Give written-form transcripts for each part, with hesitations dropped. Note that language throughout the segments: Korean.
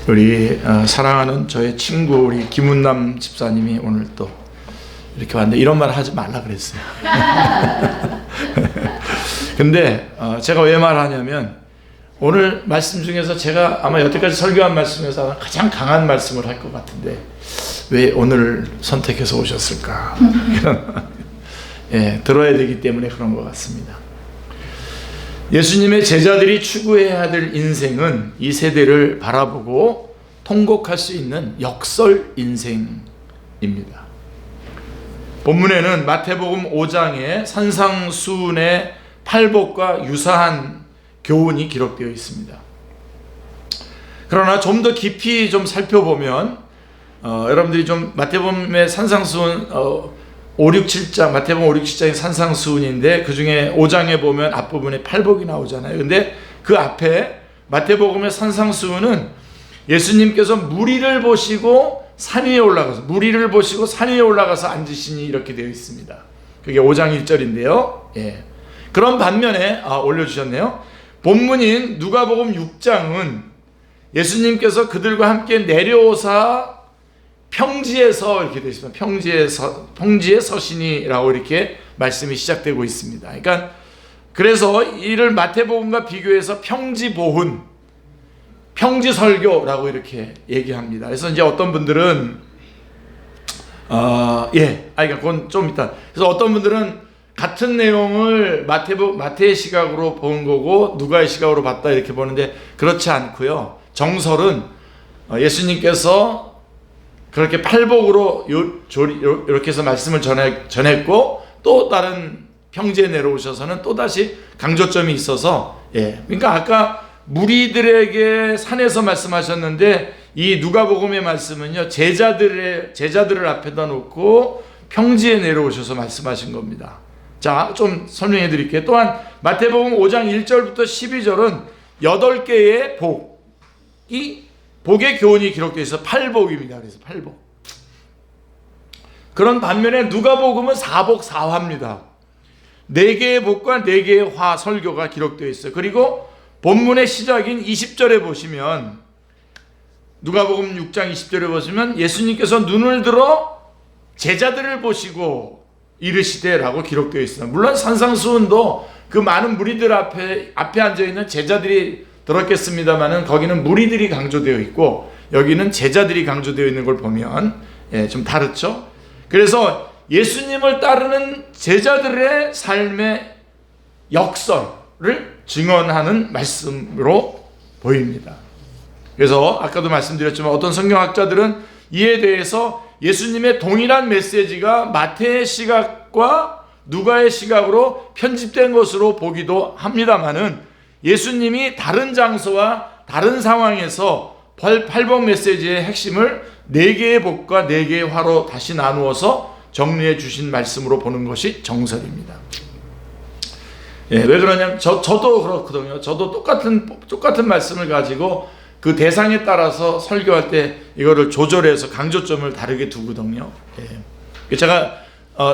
우리 사랑하는 저의 친구 우리 김은남 집사님이 오늘 또 이렇게 왔는데 이런 말 하지 말라 그랬어요. 근데 제가 왜 말하냐면 오늘 말씀 중에서 제가 아마 여태까지 설교한 말씀에서 가장 강한 말씀을 할 것 같은데 왜 오늘 선택해서 오셨을까? 예, 들어야 되기 때문에 그런 것 같습니다. 예수님의 제자들이 추구해야 될 인생은 이 세대를 바라보고 통곡할 수 있는 역설 인생입니다. 본문에는 마태복음 5장의 산상수훈의 팔복과 유사한 교훈이 기록되어 있습니다. 그러나 좀 더 깊이 좀 살펴보면 여러분들이 좀 마태복음의 산상수훈 5, 6, 7장 마태복음 5, 6, 7장이 산상수훈인데 그 중에 5장에 보면 앞부분에 팔복이 나오잖아요. 근데 그 앞에 마태복음의 산상수훈은 예수님께서 무리를 보시고 산 위에 올라가서 앉으시니 이렇게 되어 있습니다. 그게 5장 1절인데요. 예. 그런 반면에 올려주셨네요. 본문인 누가복음 6장은 예수님께서 그들과 함께 내려오사 평지에서 이렇게 되어 있습니다. 평지에 서시니라고 이렇게 말씀이 시작되고 있습니다. 그러니까 그래서 이를 마태복음과 비교해서 평지보훈, 평지설교라고 이렇게 얘기합니다. 그래서 이제 어떤 분들은 그러니까 그건 좀 이따. 그래서 어떤 분들은 같은 내용을 마태의 시각으로 본 거고 누가의 시각으로 봤다 이렇게 보는데 그렇지 않고요. 정설은 예수님께서 그렇게 팔복으로 이렇게 해서 말씀을 전했고 또 다른 평지에 내려오셔서는 또다시 강조점이 있어서 그러니까 아까 무리들에게 산에서 말씀하셨는데 이 누가복음의 말씀은요 제자들을 앞에다 놓고 평지에 내려오셔서 말씀하신 겁니다. 자, 좀 설명해 드릴게요. 또한 마태복음 5장 1절부터 12절은 8개의 복의 교훈이 기록되어 있어 팔복입니다. 그래서 팔복. 그런 반면에 누가복음은 4복 4화입니다. 4개의 복과 4개의 화 설교가 기록되어 있어요. 그리고 본문의 시작인 20절에 보시면 누가복음 6장 20절에 보시면 예수님께서 눈을 들어 제자들을 보시고 이르시되라고 기록되어 있습니다. 물론 산상수훈도 그 많은 무리들 앞에 앉아있는 제자들이 들었겠습니다만은 거기는 무리들이 강조되어 있고 여기는 제자들이 강조되어 있는 걸 보면 좀 다르죠. 그래서 예수님을 따르는 제자들의 삶의 역설을 증언하는 말씀으로 보입니다. 그래서 아까도 말씀드렸지만 어떤 성경학자들은 이에 대해서 예수님의 동일한 메시지가 마태의 시각과 누가의 시각으로 편집된 것으로 보기도 합니다만은 예수님이 다른 장소와 다른 상황에서 팔복 메시지의 핵심을 4개의 복과 4개의 화로 다시 나누어서 정리해 주신 말씀으로 보는 것이 정설입니다. 왜 그러냐면 저도 그렇거든요. 저도 똑같은 말씀을 가지고 그 대상에 따라서 설교할 때 이거를 조절해서 강조점을 다르게 두거든요. 제가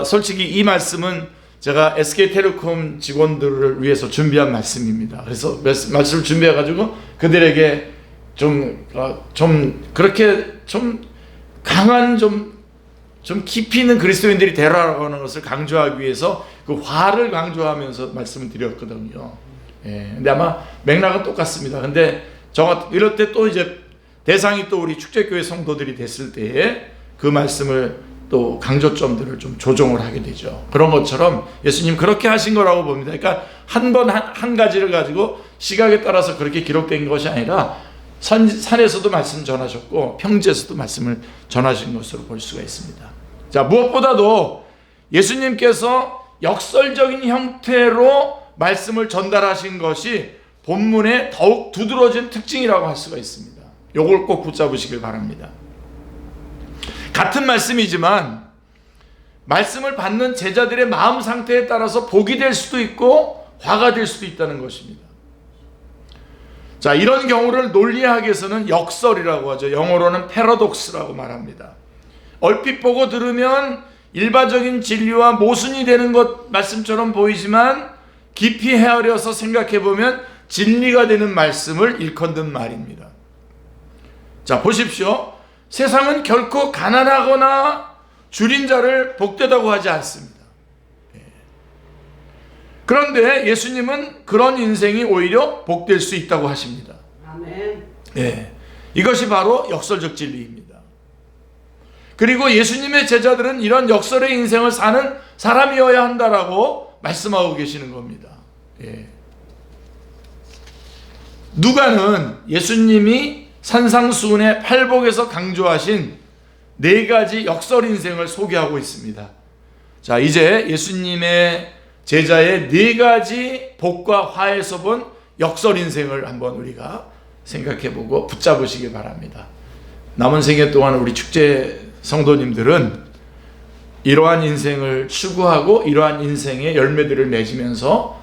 솔직히 이 말씀은 제가 SK텔레콤 직원들을 위해서 준비한 말씀입니다. 그래서 말씀을 준비해가지고 그들에게 좀 그렇게 좀 강한 좀 깊이 있는 그리스도인들이 되라는 것을 강조하기 위해서 그 화를 강조하면서 말씀을 드렸거든요. 근데 아마 맥락은 똑같습니다. 근데 이럴 때 또 이제 대상이 또 우리 축제교회 성도들이 됐을 때에 그 말씀을 또 강조점들을 좀 조정을 하게 되죠. 그런 것처럼 예수님 그렇게 하신 거라고 봅니다. 그러니까 한 가지를 가지고 시각에 따라서 그렇게 기록된 것이 아니라 산에서도 말씀 전하셨고 평지에서도 말씀을 전하신 것으로 볼 수가 있습니다. 자, 무엇보다도 예수님께서 역설적인 형태로 말씀을 전달하신 것이 본문에 더욱 두드러진 특징이라고 할 수가 있습니다. 요걸 꼭 붙잡으시길 바랍니다. 같은 말씀이지만 말씀을 받는 제자들의 마음 상태에 따라서 복이 될 수도 있고 화가 될 수도 있다는 것입니다. 자, 이런 경우를 논리학에서는 역설이라고 하죠. 영어로는 패러독스라고 말합니다. 얼핏 보고 들으면 일반적인 진리와 모순이 되는 것 말씀처럼 보이지만 깊이 헤아려서 생각해 보면 진리가 되는 말씀을 일컫는 말입니다. 자, 보십시오. 세상은 결코 가난하거나 줄인 자를 복되다고 하지 않습니다. 그런데 예수님은 그런 인생이 오히려 복될 수 있다고 하십니다. 아멘. 이것이 바로 역설적 진리입니다. 그리고 예수님의 제자들은 이런 역설의 인생을 사는 사람이어야 한다라고 말씀하고 계시는 겁니다. 누가는 예수님이 산상수훈의 팔복에서 강조하신 4가지 역설 인생을 소개하고 있습니다. 자, 이제 예수님의 제자의 4가지 복과 화에서 본 역설 인생을 한번 우리가 생각해보고 붙잡으시기 바랍니다. 남은 생애 동안 우리 축제 성도님들은 이러한 인생을 추구하고 이러한 인생의 열매들을 맺으면서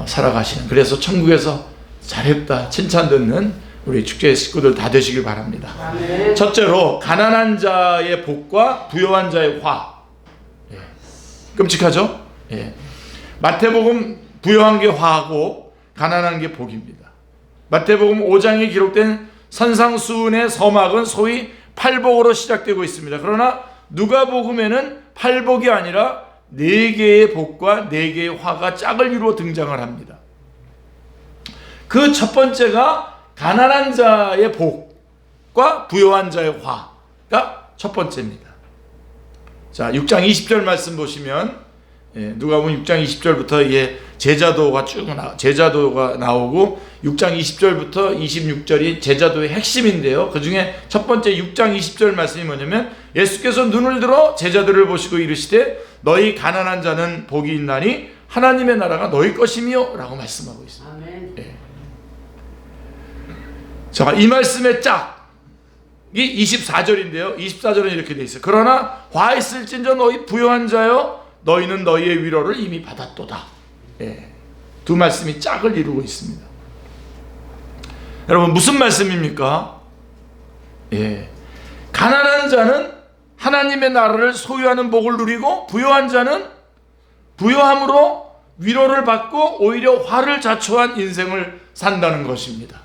살아가시는, 그래서 천국에서 잘했다 칭찬 듣는 우리 축제 식구들 다 되시길 바랍니다. 아멘. 첫째로 가난한 자의 복과 부요한 자의 화. 끔찍하죠? 마태복음 부요한 게 화하고 가난한 게 복입니다. 마태복음 5장에 기록된 산상수훈의 서막은 소위 팔복으로 시작되고 있습니다. 그러나 누가복음에는 팔복이 아니라 4개의 복과 4개의 화가 짝을 이루어 등장을 합니다. 그 첫 번째가 가난한 자의 복과 부요한 자의 화가 첫 번째입니다. 자, 6장 20절 말씀 보시면 누가복음 6장 20절부터 제자도가 나오고 6장 20절부터 26절이 제자도의 핵심인데요. 그 중에 첫 번째 6장 20절 말씀이 뭐냐면 예수께서 눈을 들어 제자들을 보시고 이르시되 너희 가난한 자는 복이 있나니 하나님의 나라가 너희 것이며 라고 말씀하고 있습니다. 아멘. 자, 이 말씀의 짝이 24절인데요. 24절은 이렇게 돼 있어요. 그러나 화 있을진저 너희 부요한 자여 너희는 너희의 위로를 이미 받았도다. 두 말씀이 짝을 이루고 있습니다. 여러분, 무슨 말씀입니까? 가난한 자는 하나님의 나라를 소유하는 복을 누리고 부요한 자는 부요함으로 위로를 받고 오히려 화를 자초한 인생을 산다는 것입니다.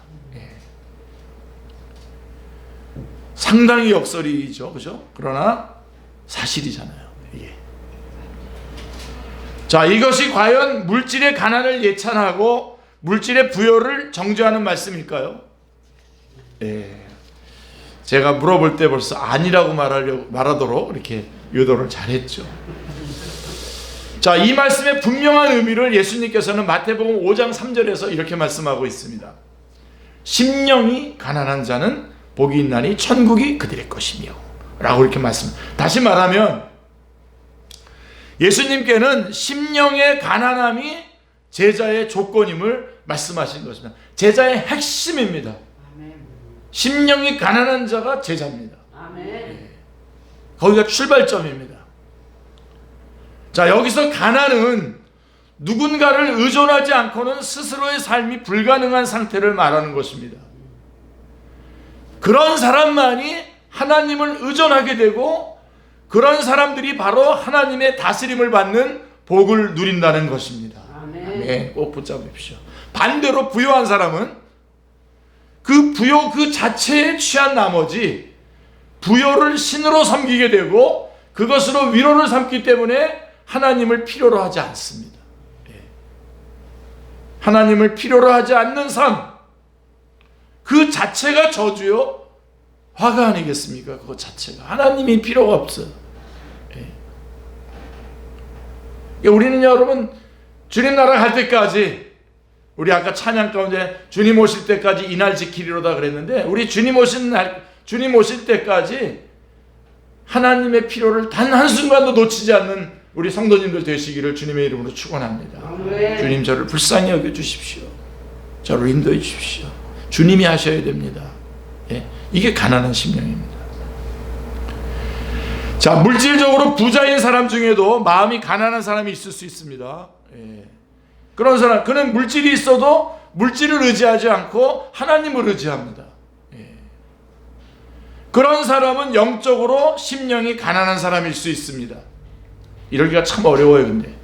상당히 역설이죠, 그죠? 그러나 사실이잖아요. 자, 이것이 과연 물질의 가난을 예찬하고 물질의 부요를 정죄하는 말씀일까요? 제가 물어볼 때 벌써 아니라고 말하도록 이렇게 유도를 잘했죠. 자, 이 말씀의 분명한 의미를 예수님께서는 마태복음 5장 3절에서 이렇게 말씀하고 있습니다. 심령이 가난한 자는 복이 있나니 천국이 그들의 것이며 라고 이렇게 다시 말하면 예수님께는 심령의 가난함이 제자의 조건임을 말씀하신 것입니다. 제자의 핵심입니다. 아멘. 심령이 가난한 자가 제자입니다. 아멘. 거기가 출발점입니다. 자, 여기서 가난은 누군가를 의존하지 않고는 스스로의 삶이 불가능한 상태를 말하는 것입니다. 그런 사람만이 하나님을 의존하게 되고 그런 사람들이 바로 하나님의 다스림을 받는 복을 누린다는 것입니다. 아멘. 꼭 붙잡으십시오. 반대로 부요한 사람은 그 부요 그 자체에 취한 나머지 부요를 신으로 섬기게 되고 그것으로 위로를 삼기 때문에 하나님을 필요로 하지 않습니다. 하나님을 필요로 하지 않는 삶, 그 자체가 저주요 화가 아니겠습니까? 그거 자체가 하나님이 필요가 없어요. 우리는 여러분 주님 나라 갈 때까지, 우리 아까 찬양 가운데 주님 오실 때까지 이 날 지키리로다 그랬는데, 우리 주님 오실 때까지 하나님의 필요를 단 한순간도 놓치지 않는 우리 성도님들 되시기를 주님의 이름으로 축원합니다. 주님, 저를 불쌍히 여겨 주십시오. 저를 인도해 주십시오. 주님이 하셔야 됩니다. 이게 가난한 심령입니다. 자, 물질적으로 부자인 사람 중에도 마음이 가난한 사람이 있을 수 있습니다. 그런 사람, 그는 물질이 있어도 물질을 의지하지 않고 하나님을 의지합니다. 그런 사람은 영적으로 심령이 가난한 사람일 수 있습니다. 이러기가 참 어려워요. 근데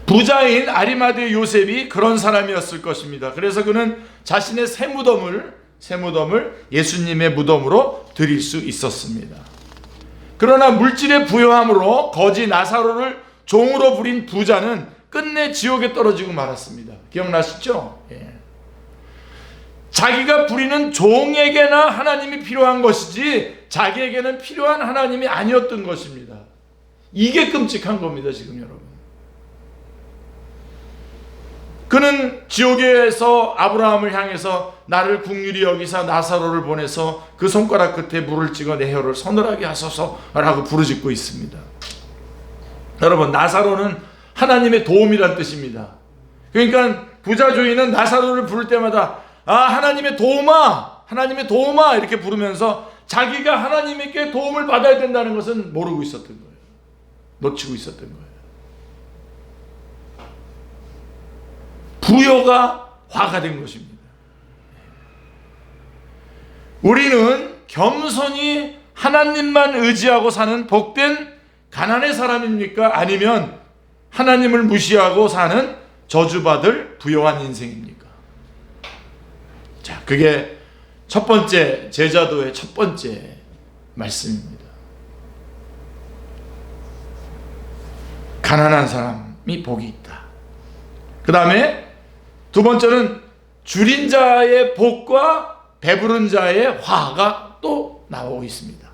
부자인 아리마대 요셉이 그런 사람이었을 것입니다. 그래서 그는 자신의 새 무덤을 새 무덤을 예수님의 무덤으로 드릴 수 있었습니다. 그러나 물질의 부요함으로 거지 나사로를 종으로 부린 부자는 끝내 지옥에 떨어지고 말았습니다. 기억나시죠? 예. 자기가 부리는 종에게나 하나님이 필요한 것이지 자기에게는 필요한 하나님이 아니었던 것입니다. 이게 끔찍한 겁니다, 지금 여러분. 그는 지옥에서 아브라함을 향해서 나를 긍휼히 여기사 나사로를 보내서 그 손가락 끝에 물을 찍어 내 혀를 서늘하게 하소서라고 부르짖고 있습니다. 여러분, 나사로는 하나님의 도움이란 뜻입니다. 그러니까 부자 주인은 나사로를 부를 때마다 하나님의 도움아, 하나님의 도움아 이렇게 부르면서 자기가 하나님께 도움을 받아야 된다는 것은 모르고 있었던 거예요. 놓치고 있었던 거예요. 부요가 화가 된 것입니다. 우리는 겸손히 하나님만 의지하고 사는 복된 가난의 사람입니까? 아니면 하나님을 무시하고 사는 저주받을 부요한 인생입니까? 자, 그게 첫 번째 제자도의 첫 번째 말씀입니다. 가난한 사람이 복이 있다. 그 다음에 두 번째는 줄인 자의 복과 배부른 자의 화가 또 나오고 있습니다.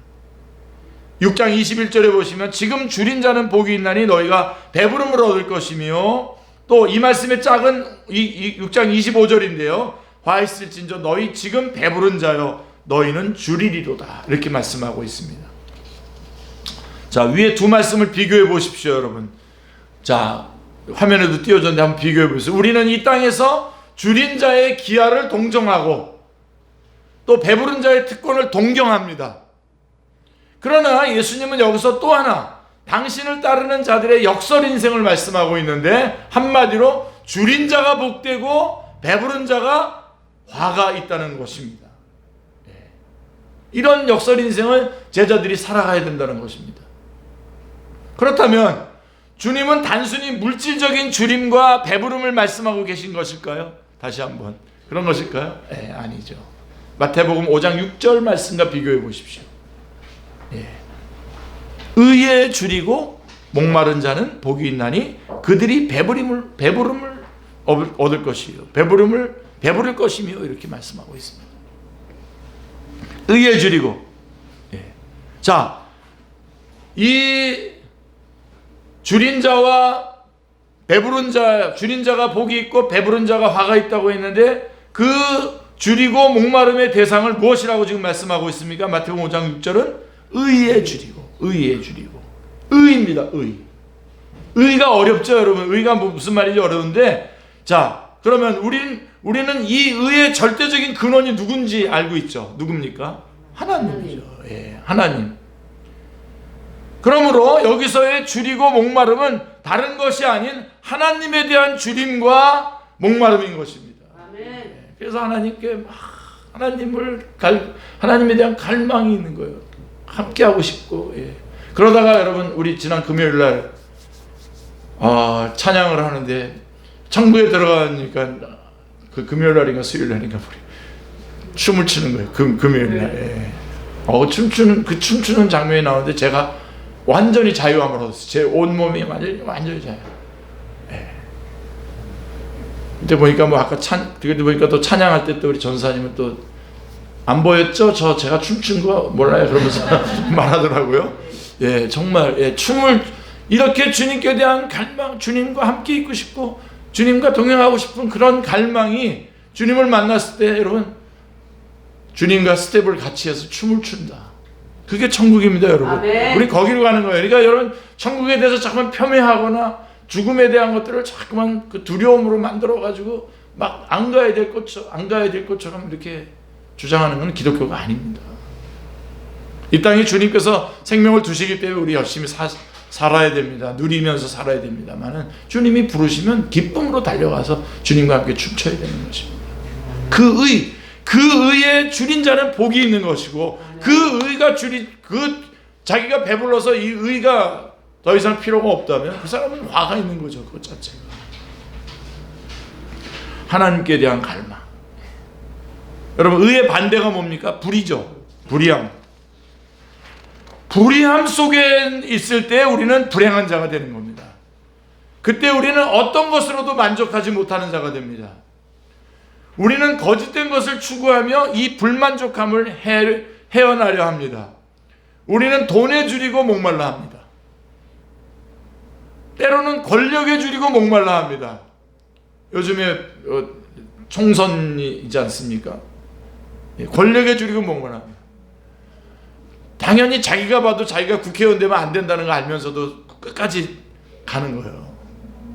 6장 21절에 보시면 지금 줄인 자는 복이 있나니 너희가 배부름을 얻을 것이며, 또 이 말씀의 짝은 6장 25절인데요. 화 있을진저 너희 지금 배부른 자여 너희는 줄이리로다, 이렇게 말씀하고 있습니다. 자, 위에 두 말씀을 비교해 보십시오, 여러분. 자, 화면에도 띄워졌는데 한번 비교해 보세요. 우리는 이 땅에서 줄인 자의 기아를 동정하고 또 배부른 자의 특권을 동경합니다. 그러나 예수님은 여기서 또 하나 당신을 따르는 자들의 역설 인생을 말씀하고 있는데, 한마디로 줄인 자가 복되고 배부른 자가 화가 있다는 것입니다. 이런 역설 인생을 제자들이 살아가야 된다는 것입니다. 그렇다면 주님은 단순히 물질적인 줄임과 배부름을 말씀하고 계신 것일까요? 다시 한번, 그런 것일까요? 아니죠. 마태복음 5장 6절 말씀과 비교해 보십시오. 의에 줄이고 목마른 자는 복이 있나니 그들이 배부름을 얻을 것이요 배부를 것이며, 이렇게 말씀하고 있습니다. 의에 줄이고. 자, 이 줄인 자와 배부른 자, 줄인 자가 복이 있고 배부른 자가 화가 있다고 했는데, 그 줄이고 목마름의 대상을 무엇이라고 지금 말씀하고 있습니까? 마태복음 5장 6절은 의에 줄이고, 의에 줄이고. 의입니다. 의가 어렵죠, 여러분. 의가 무슨 말인지 어려운데, 자, 그러면 우리는 이 의의 절대적인 근원이 누군지 알고 있죠. 누굽니까? 하나님이죠. 하나님. 그러므로 여기서의 줄이고 목마름은 다른 것이 아닌 하나님에 대한 줄임과 목마름인 것입니다. 그래서 하나님께 하나님에 대한 갈망이 있는 거예요. 함께하고 싶고. 그러다가 여러분, 우리 지난 금요일 날 찬양을 하는데 천국에 들어가니까 그 금요일 날인가 수요일 날인가 춤을 추는 거예요. 금요일 날. 춤추는 장면이 나오는데 제가 완전히 자유함을 얻었어요. 제 온몸이 완전히 자유. 그때 보니까 아까 그때 보니까 또 찬양할 때 또 우리 전사님은 또 안 보였죠? 제가 춤춘 거 몰라요? 그러면서 말하더라고요. 정말 춤을 이렇게 주님께 대한 갈망, 주님과 함께 있고 싶고 주님과 동행하고 싶은 그런 갈망이, 주님을 만났을 때 여러분 주님과 스텝을 같이 해서 춤을 춘다. 그게 천국입니다, 여러분. 아멘. 우리 거기로 가는 거예요. 그러니까 여러분, 천국에 대해서 자꾸만 폄훼하거나 죽음에 대한 것들을 자꾸만 그 두려움으로 만들어가지고 막 안 가야 될 것처럼 이렇게 주장하는 건 기독교가 아닙니다. 이 땅에 주님께서 생명을 두시기 때문에 우리 열심히 살아야 됩니다. 누리면서 살아야 됩니다만은 주님이 부르시면 기쁨으로 달려가서 주님과 함께 춤춰야 되는 것입니다. 그 의에 줄인 자는 복이 있는 것이고, 그 의가 자기가 배불러서 이 의가 더 이상 필요가 없다면 그 사람은 화가 있는 거죠. 그것 자체가. 하나님께 대한 갈망. 여러분, 의의 반대가 뭡니까? 불의죠. 불의함. 불의함 속에 있을 때 우리는 불행한 자가 되는 겁니다. 그때 우리는 어떤 것으로도 만족하지 못하는 자가 됩니다. 우리는 거짓된 것을 추구하며 이 불만족함을 헤어나려 합니다. 우리는 돈에 줄이고 목말라 합니다. 때로는 권력에 줄이고 목말라 합니다. 요즘에 총선이지 않습니까? 권력에 줄이고 목말라 합니다. 당연히 자기가 봐도 자기가 국회의원 되면 안 된다는 거 알면서도 끝까지 가는 거예요.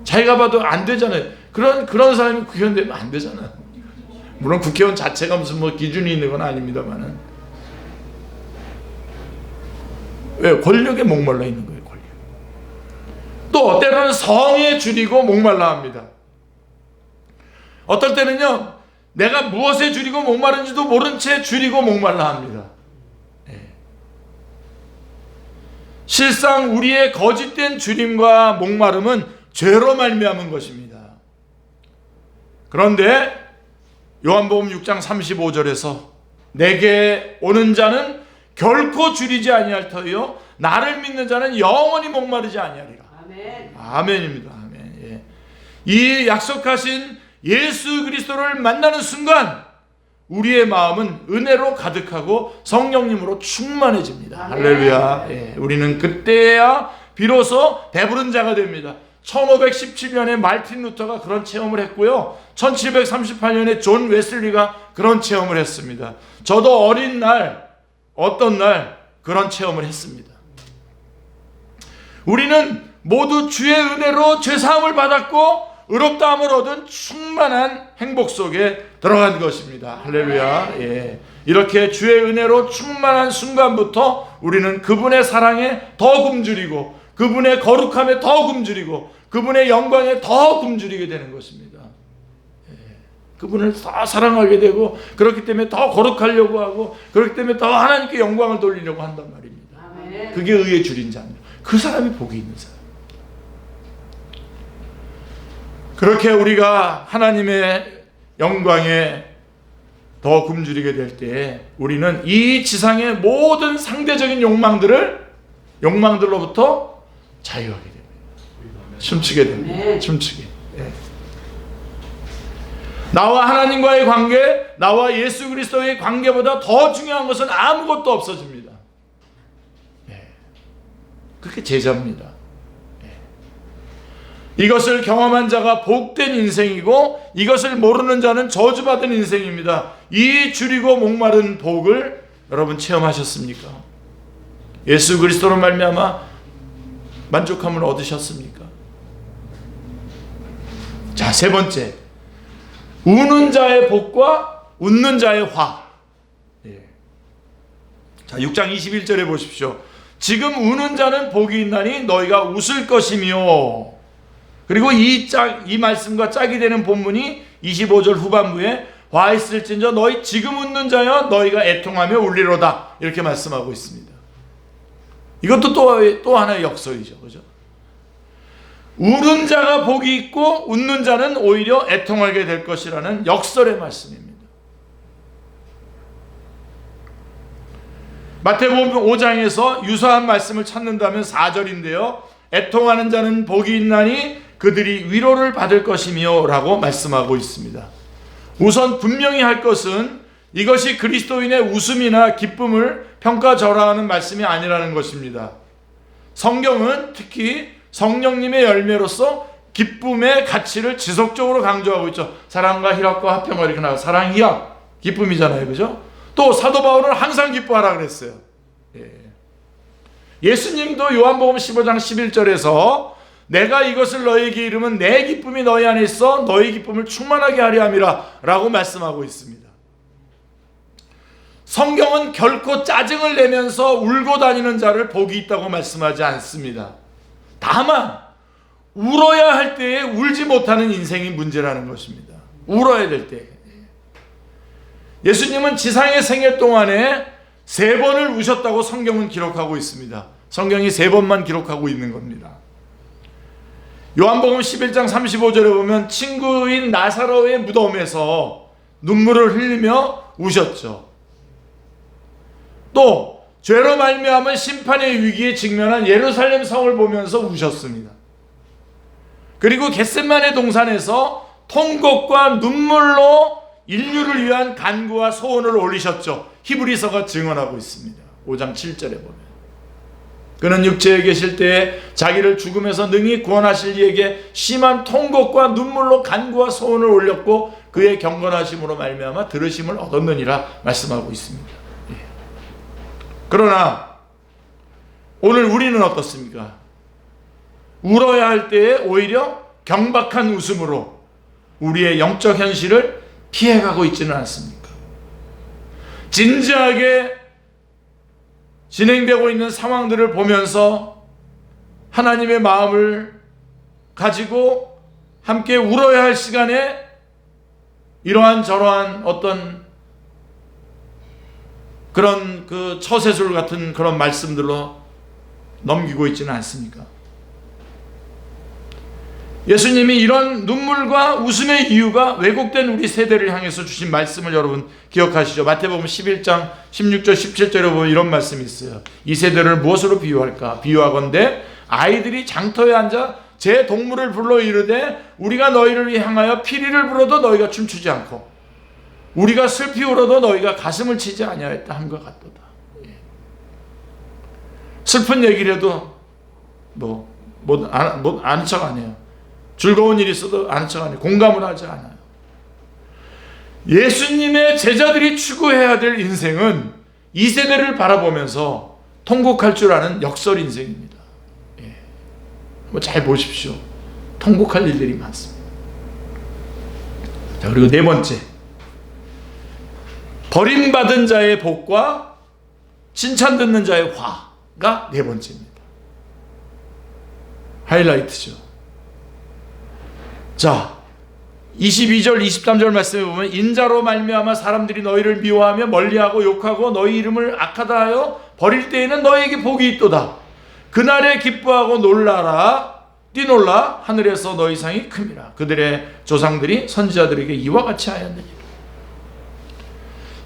자기가 봐도 안 되잖아요. 그런 사람이 국회의원 되면 안 되잖아요. 물론 국회의원 자체가 무슨 뭐 기준이 있는 건 아닙니다만은. 왜? 권력에 목말라 있는 거예요. 권력. 또 때로는 성에 줄이고 목말라 합니다. 어떨 때는요, 내가 무엇에 줄이고 목마른지도 모른 채 줄이고 목말라 합니다. 실상 우리의 거짓된 줄임과 목마름은 죄로 말미암은 것입니다. 그런데 요한복음 6장 35절에서 내게 오는 자는 결코 줄이지 아니할 터이요 나를 믿는 자는 영원히 목마르지 아니하리라. 아멘. 아멘입니다. 아멘. 예. 이 약속하신 예수 그리스도를 만나는 순간 우리의 마음은 은혜로 가득하고 성령님으로 충만해집니다. 아멘. 할렐루야. 예. 우리는 그때야 비로소 배부른 자가 됩니다. 1517년에 말틴 루터가 그런 체험을 했고요. 1738년에 존 웨슬리가 그런 체험을 했습니다. 저도 어린 날, 어떤 날 그런 체험을 했습니다. 우리는 모두 주의 은혜로 죄사함을 받았고 의롭다함을 얻은 충만한 행복 속에 들어간 것입니다. 할렐루야. 예. 이렇게 주의 은혜로 충만한 순간부터 우리는 그분의 사랑에 더 굶주리고 그분의 거룩함에 더 굶주리고 그분의 영광에 더 굶주리게 되는 것입니다. 예. 그분을 더 사랑하게 되고 그렇기 때문에 더 거룩하려고 하고 그렇기 때문에 더 하나님께 영광을 돌리려고 한단 말입니다. 아멘. 그게 의에 줄인 자입니다. 그 사람이 복이 있는 사람. 그렇게 우리가 하나님의 영광에 더 굶주리게 될 때 우리는 이 지상의 모든 상대적인 욕망들로부터 자유하게 됩니다. 춤추게 됩니다. 춤추게. 네. 나와 하나님과의 관계, 나와 예수 그리스도의 관계보다 더 중요한 것은 아무것도 없어집니다. 네. 그게 제자입니다. 이것을 경험한 자가 복된 인생이고 이것을 모르는 자는 저주받은 인생입니다. 이 줄이고 목마른 복을 여러분 체험하셨습니까? 예수 그리스도로 말미암아 만족함을 얻으셨습니까? 자, 세 번째, 우는 자의 복과 웃는 자의 화. 예. 자, 6장 21절에 보십시오. 지금 우는 자는 복이 있나니 너희가 웃을 것이며. 그리고 이 말씀과 짝이 되는 본문이 25절 후반부에 화 있을진저 너희 지금 웃는 자여 너희가 애통하며 울리로다 이렇게 말씀하고 있습니다. 이것도 또 하나의 역설이죠. 그죠? 우는 자가 복이 있고 웃는 자는 오히려 애통하게 될 것이라는 역설의 말씀입니다. 마태복음 5장에서 유사한 말씀을 찾는다면 4절인데요. 애통하는 자는 복이 있나니 그들이 위로를 받을 것이며 라고 말씀하고 있습니다. 우선 분명히 할 것은 이것이 그리스도인의 웃음이나 기쁨을 평가절하하는 말씀이 아니라는 것입니다. 성경은 특히 성령님의 열매로서 기쁨의 가치를 지속적으로 강조하고 있죠. 사랑과 희락과 화평과 이렇게 나와요. 사랑, 희락, 기쁨이잖아요. 그죠? 또 사도 바울은 항상 기뻐하라 그랬어요. 예수님도 요한복음 15장 11절에서 내가 이것을 너희에게 이르면 내 기쁨이 너희 안에 있어 너희 기쁨을 충만하게 하려 함이라 라고 말씀하고 있습니다. 성경은 결코 짜증을 내면서 울고 다니는 자를 복이 있다고 말씀하지 않습니다. 다만 울어야 할 때에 울지 못하는 인생이 문제라는 것입니다. 울어야 될 때. 예수님은 지상의 생애 동안에 3번을 우셨다고 성경은 기록하고 있습니다. 성경이 3번만 기록하고 있는 겁니다. 요한복음 11장 35절에 보면 친구인 나사로의 무덤에서 눈물을 흘리며 우셨죠. 또 죄로 말미암은 심판의 위기에 직면한 예루살렘 성을 보면서 우셨습니다. 그리고 겟세마네 동산에서 통곡과 눈물로 인류를 위한 간구와 소원을 올리셨죠. 히브리서가 증언하고 있습니다. 5장 7절에 보면 그는 육체에 계실 때에 자기를 죽음에서 능히 구원하실 이에게 심한 통곡과 눈물로 간구와 소원을 올렸고 그의 경건하심으로 말미암아 들으심을 얻었느니라 말씀하고 있습니다. 그러나 오늘 우리는 어떻습니까? 울어야 할 때에 오히려 경박한 웃음으로 우리의 영적 현실을 피해가고 있지는 않습니까? 진지하게 진행되고 있는 상황들을 보면서 하나님의 마음을 가지고 함께 울어야 할 시간에 이러한 저러한 어떤 그런 그 처세술 같은 그런 말씀들로 넘기고 있지는 않습니까? 예수님이 이런 눈물과 웃음의 이유가 왜곡된 우리 세대를 향해서 주신 말씀을 여러분 기억하시죠? 마태복음 11장 16절 17절에 보면 이런 말씀이 있어요. 이 세대를 무엇으로 비유할까? 비유하건대 아이들이 장터에 앉아 제 동물을 불러 이르되 우리가 너희를 향하여 피리를 불어도 너희가 춤추지 않고 우리가 슬피 울어도 너희가 가슴을 치지 아니하였다 함과 같도다. 슬픈 얘기를 해도 아는 척 안 해요. 즐거운 일이 있어도 아는 척 안 해요. 공감을 하지 않아요. 예수님의 제자들이 추구해야 될 인생은 이 세대를 바라보면서 통곡할 줄 아는 역설 인생입니다. 잘 보십시오. 통곡할 일들이 많습니다. 자, 그리고 네 번째, 버림받은 자의 복과 칭찬 듣는 자의 화가 네 번째입니다. 하이라이트죠. 자, 22절 23절 말씀에 보면 인자로 말미암아 사람들이 너희를 미워하며 멀리하고 욕하고 너희 이름을 악하다 하여 버릴 때에는 너희에게 복이 있도다. 그날에 기뻐하고 놀라라 뛰놀라 하늘에서 너희 상이 큼이라. 그들의 조상들이 선지자들에게 이와 같이 하였느니라.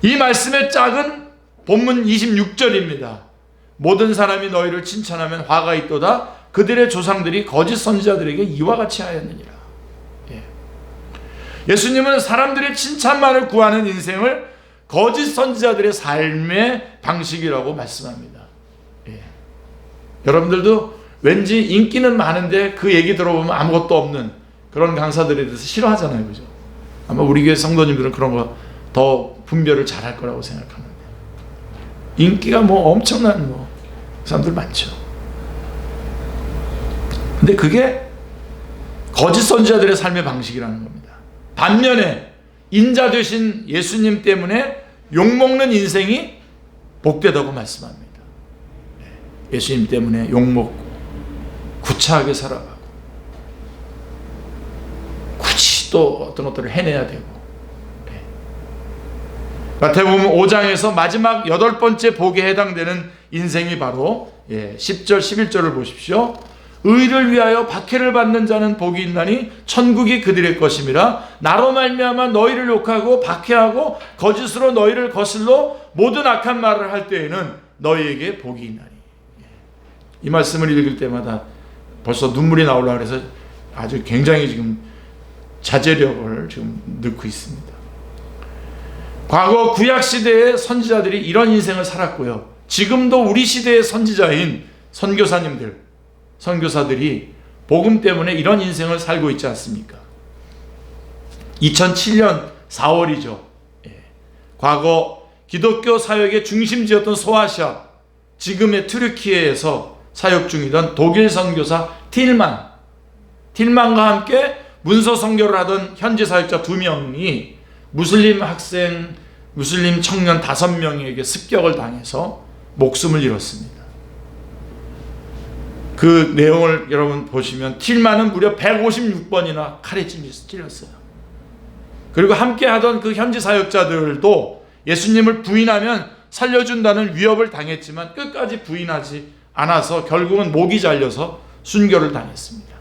이 말씀의 짝은 본문 26절입니다. 모든 사람이 너희를 칭찬하면 화가 있도다. 그들의 조상들이 거짓 선지자들에게 이와 같이 하였느니라. 예수님은 사람들의 칭찬만을 구하는 인생을 거짓 선지자들의 삶의 방식이라고 말씀합니다. 여러분들도 왠지 인기는 많은데 그 얘기 들어보면 아무것도 없는 그런 강사들에 대해서 싫어하잖아요. 그죠? 아마 우리 교회 성도님들은 그런 거 더 분별을 잘할 거라고 생각하는데 인기가 엄청난 사람들 많죠. 근데 그게 거짓 선지자들의 삶의 방식이라는 겁니다. 반면에 인자 되신 예수님 때문에 욕먹는 인생이 복되다고 말씀합니다. 예수님 때문에 욕먹고 구차하게 살아가고 굳이 또 어떤 것들을 해내야 되고. 마태복음 5장에서 마지막 8번째 복에 해당되는 인생이 바로 10절 11절을 보십시오. 의를 위하여 박해를 받는 자는 복이 있나니 천국이 그들의 것임이라. 나로 말미암아 너희를 욕하고 박해하고 거짓으로 너희를 거슬러 모든 악한 말을 할 때에는 너희에게 복이 있나니. 이 말씀을 읽을 때마다 벌써 눈물이 나오려고 해서 아주 굉장히 지금 자제력을 지금 넣고 있습니다. 과거 구약시대의 선지자들이 이런 인생을 살았고요. 지금도 우리 시대의 선지자인 선교사들이 복음 때문에 이런 인생을 살고 있지 않습니까? 2007년 4월이죠. 과거 기독교 사역의 중심지였던 소아시아, 지금의 튀르키예에서 사역 중이던 독일 선교사 틸만과 함께 문서 선교를 하던 현지 사역자 2명이 무슬림 청년 5명에게 습격을 당해서 목숨을 잃었습니다. 그 내용을 여러분 보시면 틸만은 무려 156번이나 칼에 찔렸어요. 그리고 함께 하던 그 현지 사역자들도 예수님을 부인하면 살려준다는 위협을 당했지만 끝까지 부인하지 않아서 결국은 목이 잘려서 순교를 당했습니다.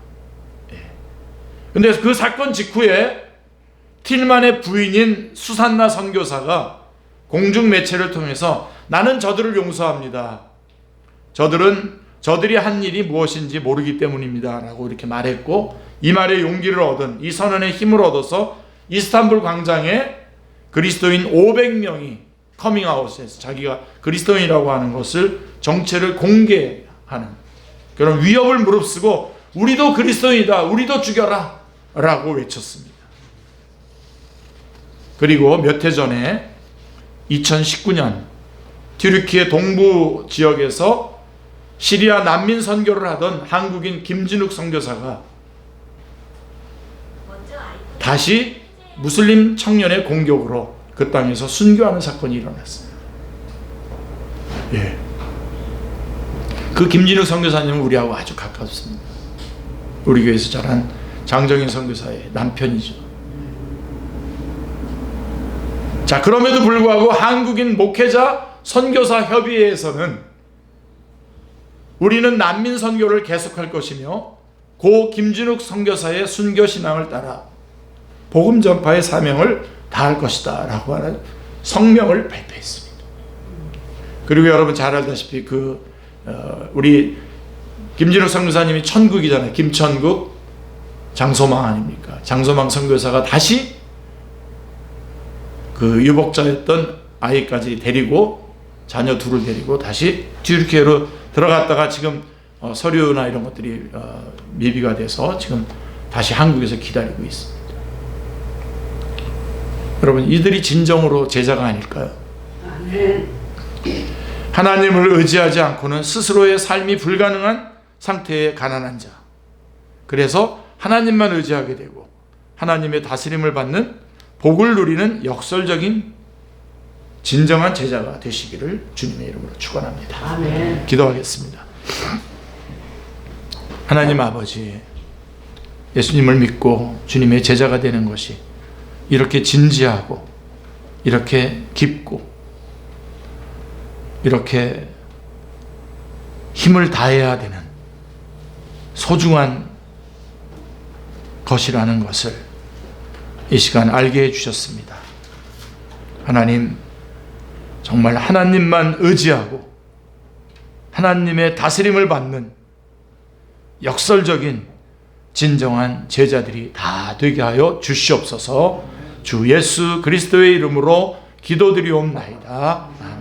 그런데 그 사건 직후에 틸만의 부인인 수산나 선교사가 공중 매체를 통해서 나는 저들을 용서합니다. 저들이 한 일이 무엇인지 모르기 때문입니다. 라고 이렇게 말했고, 이 말에 용기를 얻은, 이 선언에 힘을 얻어서 이스탄불 광장에 그리스도인 500명이 커밍아웃해서 자기가 그리스도인이라고 하는 것을, 정체를 공개하는 그런 위협을 무릅쓰고 우리도 그리스도인이다, 우리도 죽여라 라고 외쳤습니다. 그리고 몇 해 전에 2019년 튀르키예 동부 지역에서 시리아 난민 선교를 하던 한국인 김진욱 선교사가 다시 무슬림 청년의 공격으로 그 땅에서 순교하는 사건이 일어났습니다. 예. 그 김진욱 선교사님은 우리하고 아주 가깝습니다. 우리 교회에서 자란 장정인 선교사의 남편이죠. 자, 그럼에도 불구하고 한국인 목회자 선교사 협의회에서는 우리는 난민 선교를 계속할 것이며 고 김진욱 선교사의 순교 신앙을 따라 복음 전파의 사명을 다할 것이다 라고 하는 성명을 발표했습니다. 그리고 여러분 잘 알다시피 우리 김진욱 선교사님이 천국이잖아요. 김천국 장소망 아닙니까? 장소망 선교사가 다시 그 유복자였던 아이까지 데리고, 자녀 둘을 데리고 다시 튀르키예로 들어갔다가 지금 서류나 이런 것들이 미비가 돼서 지금 다시 한국에서 기다리고 있습니다. 여러분, 이들이 진정으로 제자가 아닐까요? 하나님을 의지하지 않고는 스스로의 삶이 불가능한 상태의 가난한 자, 그래서 하나님만 의지하게 되고 하나님의 다스림을 받는 복을 누리는 역설적인 진정한 제자가 되시기를 주님의 이름으로 축원합니다. 아멘. 기도하겠습니다. 하나님 아버지, 예수님을 믿고 주님의 제자가 되는 것이 이렇게 진지하고 이렇게 깊고 이렇게 힘을 다해야 되는 소중한 것이라는 것을 이 시간 알게 해주셨습니다. 하나님, 정말 하나님만 의지하고 하나님의 다스림을 받는 역설적인 진정한 제자들이 다 되게 하여 주시옵소서. 주 예수 그리스도의 이름으로 기도드리옵나이다. 아멘.